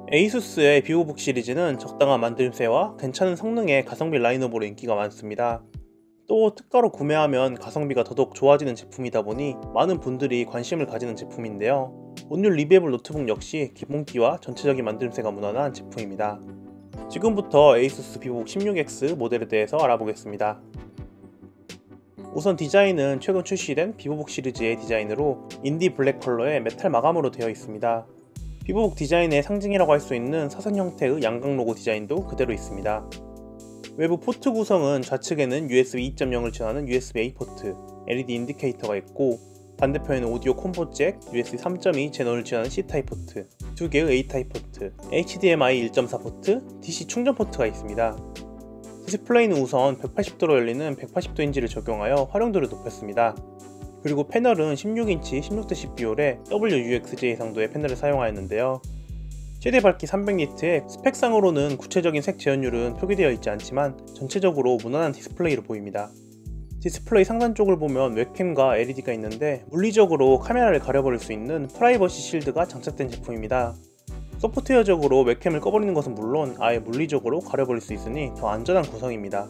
에이수스의 비보북 시리즈는 적당한 만듦새와 괜찮은 성능의 가성비 라인업으로 인기가 많습니다. 또 특가로 구매하면 가성비가 더더욱 좋아지는 제품이다 보니 많은 분들이 관심을 가지는 제품인데요. 오늘 리뷰해볼 노트북 역시 기본기와 전체적인 만듦새가 무난한 제품입니다. 지금부터 에이수스 비보북 16X 모델에 대해서 알아보겠습니다. 우선 디자인은 최근 출시된 비보북 시리즈의 디자인으로 인디 블랙 컬러의 메탈 마감으로 되어 있습니다. 비보북 디자인의 상징이라고 할 수 있는 사선 형태의 양각 로고 디자인도 그대로 있습니다. 외부 포트 구성은 좌측에는 USB 2.0을 지원하는 USB-A 포트, LED 인디케이터가 있고 반대편에는 오디오 콤보 잭, USB 3.2 제너를 지원하는 C타입 포트, 2개의 A타입 포트, HDMI 1.4 포트, DC 충전 포트가 있습니다. 디스플레이는 우선 180도로 열리는 180도인지를 적용하여 활용도를 높였습니다. 그리고 패널은 16인치 16대 10비율의 WUXJ 상도의 패널을 사용하였는데요. 최대 밝기 300니트에 스펙상으로는 구체적인 색 재현율은 표기되어 있지 않지만 전체적으로 무난한 디스플레이로 보입니다. 디스플레이 상단 쪽을 보면 웹캠과 LED가 있는데 물리적으로 카메라를 가려버릴 수 있는 프라이버시 실드가 장착된 제품입니다. 소프트웨어적으로 웹캠을 꺼버리는 것은 물론 아예 물리적으로 가려버릴 수 있으니 더 안전한 구성입니다.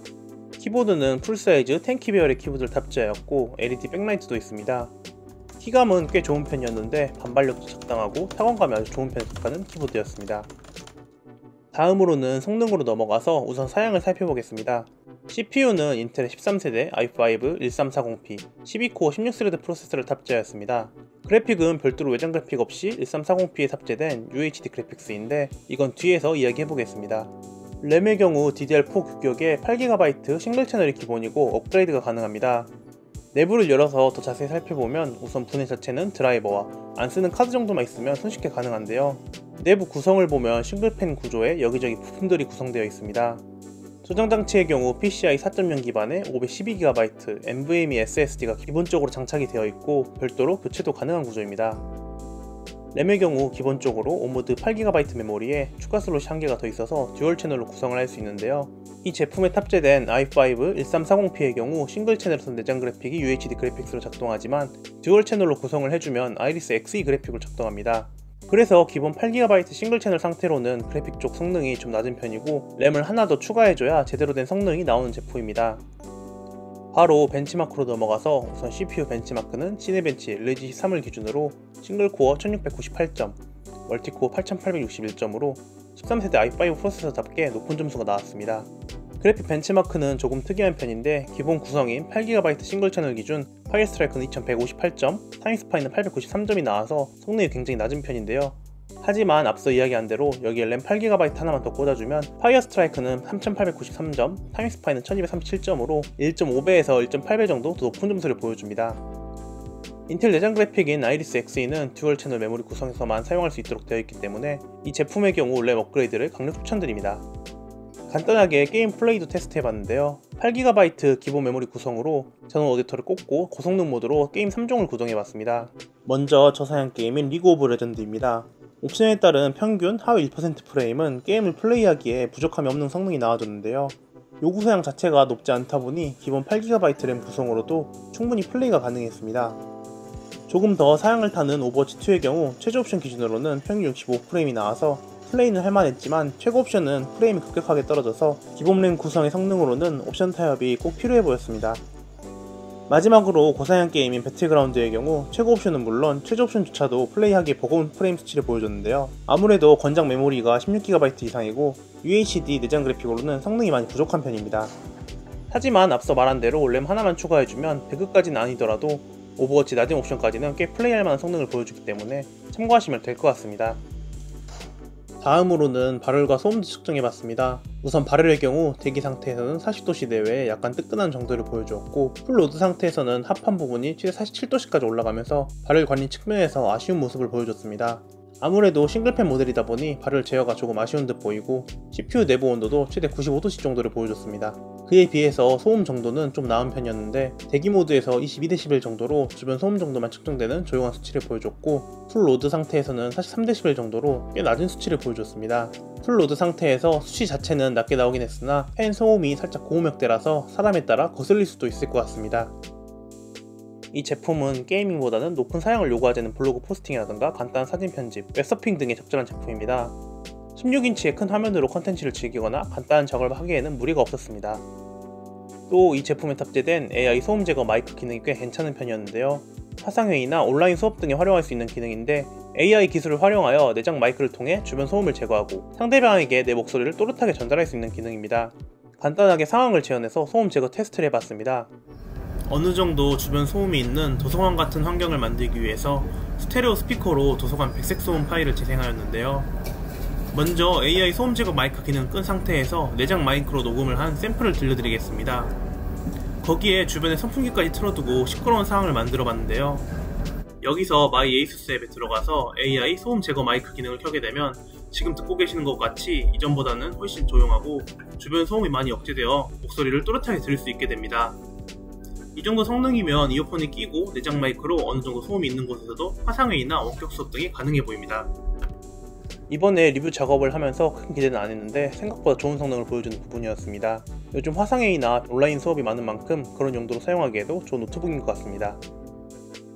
키보드는 풀사이즈 10키 배열의 키보드를 탑재하였고 LED 백라이트도 있습니다. 키감은 꽤 좋은 편이었는데 반발력도 적당하고 타건감이 아주 좋은 편에 속하는 키보드였습니다. 다음으로는 성능으로 넘어가서 우선 사양을 살펴보겠습니다. CPU는 인텔의 13세대 i5 1340p 12코어 16스레드 프로세서를 탑재하였습니다. 그래픽은 별도로 외장 그래픽 없이 1340p에 탑재된 UHD 그래픽스인데 이건 뒤에서 이야기해보겠습니다. 램의 경우 DDR4 규격의 8GB 싱글 채널이 기본이고 업그레이드가 가능합니다. 내부를 열어서 더 자세히 살펴보면 우선 분해 자체는 드라이버와 안쓰는 카드 정도만 있으면 손쉽게 가능한데요. 내부 구성을 보면 싱글팬 구조에 여기저기 부품들이 구성되어 있습니다. 저장 장치의 경우 PCI 4.0 기반의 512GB NVMe SSD가 기본적으로 장착이 되어 있고 별도로 교체도 가능한 구조입니다. 램의 경우 기본적으로 온모드 8GB 메모리에 추가 슬롯이 1개가 더 있어서 듀얼 채널로 구성을 할 수 있는데요. 이 제품에 탑재된 i5 1340p의 경우 싱글 채널에서 내장 그래픽이 UHD 그래픽스로 작동하지만 듀얼 채널로 구성을 해주면 아이리스 Xe 그래픽으로 작동합니다. 그래서 기본 8GB 싱글 채널 상태로는 그래픽 쪽 성능이 좀 낮은 편이고 램을 하나 더 추가해줘야 제대로 된 성능이 나오는 제품입니다. 바로 벤치마크로 넘어가서 우선 CPU 벤치마크는 시네벤치 LG 13을 기준으로 싱글코어 1698점, 멀티코어 8861점으로 13세대 i5 프로세서답게 높은 점수가 나왔습니다. 그래픽 벤치마크는 조금 특이한 편인데 기본 구성인 8GB 싱글 채널 기준 파이어스트라이크는 2158점, 타임스파이는 893점이 나와서 성능이 굉장히 낮은 편인데요. 하지만 앞서 이야기한 대로 여기에 램 8GB 하나만 더 꽂아주면 파이어스트라이크는 3893점, 타임스파이는 1237점으로 1.5배에서 1.8배 정도 더 높은 점수를 보여줍니다. 인텔 내장 그래픽인 아이리스 Xe는 듀얼 채널 메모리 구성에서만 사용할 수 있도록 되어 있기 때문에 이 제품의 경우 램 업그레이드를 강력 추천드립니다. 간단하게 게임 플레이도 테스트해봤는데요. 8GB 기본 메모리 구성으로 전원 어댑터를 꽂고 고성능 모드로 게임 3종을 구동해봤습니다. 먼저 저사양 게임인 리그 오브 레전드입니다. 옵션에 따른 평균 하위 1% 프레임은 게임을 플레이하기에 부족함이 없는 성능이 나와줬는데요. 요구사양 자체가 높지 않다 보니 기본 8GB 램 구성으로도 충분히 플레이가 가능했습니다. 조금 더 사양을 타는 오버워치2의 경우 최저 옵션 기준으로는 평균 65프레임이 나와서 플레이는 할만했지만 최고 옵션은 프레임이 급격하게 떨어져서 기본 램 구성의 성능으로는 옵션 타협이 꼭 필요해 보였습니다. 마지막으로 고사양 게임인 배틀그라운드의 경우 최고 옵션은 물론 최저 옵션조차도 플레이하기에 버거운 프레임 수치를 보여줬는데요. 아무래도 권장 메모리가 16GB 이상이고 UHD 내장 그래픽으로는 성능이 많이 부족한 편입니다. 하지만 앞서 말한 대로 램 하나만 추가해주면 배그까지는 아니더라도 오버워치 낮은 옵션까지는 꽤 플레이할 만한 성능을 보여주기 때문에 참고하시면 될 것 같습니다. 다음으로는 발열과 소음도 측정해봤습니다. 우선 발열의 경우 대기 상태에서는 40도씨 내외에 약간 뜨끈한 정도를 보여주었고 풀로드 상태에서는 합판 부분이 최대 47도씨까지 올라가면서 발열 관리 측면에서 아쉬운 모습을 보여줬습니다. 아무래도 싱글팬 모델이다 보니 발열 제어가 조금 아쉬운 듯 보이고 CPU 내부 온도도 최대 95도씨 정도를 보여줬습니다. 그에 비해서 소음 정도는 좀 나은 편이었는데 대기 모드에서 22dB 정도로 주변 소음 정도만 측정되는 조용한 수치를 보여줬고 풀로드 상태에서는 43dB 정도로 꽤 낮은 수치를 보여줬습니다. 풀로드 상태에서 수치 자체는 낮게 나오긴 했으나 팬 소음이 살짝 고음역대라서 사람에 따라 거슬릴 수도 있을 것 같습니다. 이 제품은 게이밍보다는 높은 사양을 요구하지 않는 블로그 포스팅이라던가 간단한 사진 편집, 웹서핑 등에 적절한 제품입니다. 16인치의 큰 화면으로 컨텐츠를 즐기거나 간단한 작업을 하기에는 무리가 없었습니다. 또 이 제품에 탑재된 AI 소음 제거 마이크 기능이 꽤 괜찮은 편이었는데요. 화상회의나 온라인 수업 등에 활용할 수 있는 기능인데 AI 기술을 활용하여 내장 마이크를 통해 주변 소음을 제거하고 상대방에게 내 목소리를 또렷하게 전달할 수 있는 기능입니다. 간단하게 상황을 재현해서 소음 제거 테스트를 해봤습니다. 어느 정도 주변 소음이 있는 도서관 같은 환경을 만들기 위해서 스테레오 스피커로 도서관 백색 소음 파일을 재생하였는데요. 먼저 AI 소음 제거 마이크 기능을 끈 상태에서 내장 마이크로 녹음을 한 샘플을 들려드리겠습니다. 거기에 주변에 선풍기까지 틀어두고 시끄러운 상황을 만들어 봤는데요. 여기서 마이 에이수스 앱에 들어가서 AI 소음 제거 마이크 기능을 켜게 되면 지금 듣고 계시는 것 같이 이전보다는 훨씬 조용하고 주변 소음이 많이 억제되어 목소리를 또렷하게 들을 수 있게 됩니다. 이 정도 성능이면 이어폰을 끼고 내장 마이크로 어느 정도 소음이 있는 곳에서도 화상회의나 원격 수업 등이 가능해 보입니다. 이번에 리뷰 작업을 하면서 큰 기대는 안 했는데 생각보다 좋은 성능을 보여주는 부분이었습니다. 요즘 화상회의나 온라인 수업이 많은 만큼 그런 용도로 사용하기에도 좋은 노트북인 것 같습니다.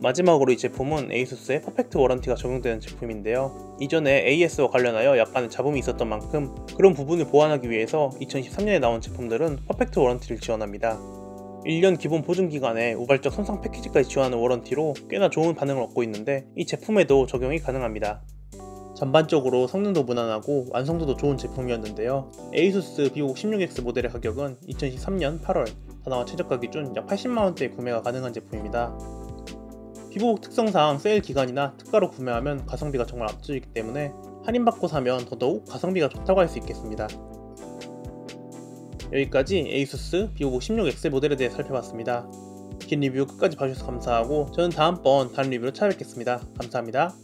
마지막으로 이 제품은 에이수스의 퍼펙트 워런티가 적용되는 제품인데요. 이전에 AS와 관련하여 약간의 잡음이 있었던 만큼 그런 부분을 보완하기 위해서 2013년에 나온 제품들은 퍼펙트 워런티를 지원합니다. 1년 기본 보증 기간에 우발적 손상 패키지까지 지원하는 워런티로 꽤나 좋은 반응을 얻고 있는데 이 제품에도 적용이 가능합니다. 전반적으로 성능도 무난하고 완성도도 좋은 제품이었는데요. 에이수스 비보북 16X 모델의 가격은 2013년 8월 다나와 최저가 기준 약 80만원대에 구매가 가능한 제품입니다. 비보북 특성상 세일 기간이나 특가로 구매하면 가성비가 정말 압도적이기 때문에 할인받고 사면 더더욱 가성비가 좋다고 할 수 있겠습니다. 여기까지 에이수스 비보북 16X 모델에 대해 살펴봤습니다. 긴 리뷰 끝까지 봐주셔서 감사하고 저는 다음번 다른 리뷰로 찾아뵙겠습니다. 감사합니다.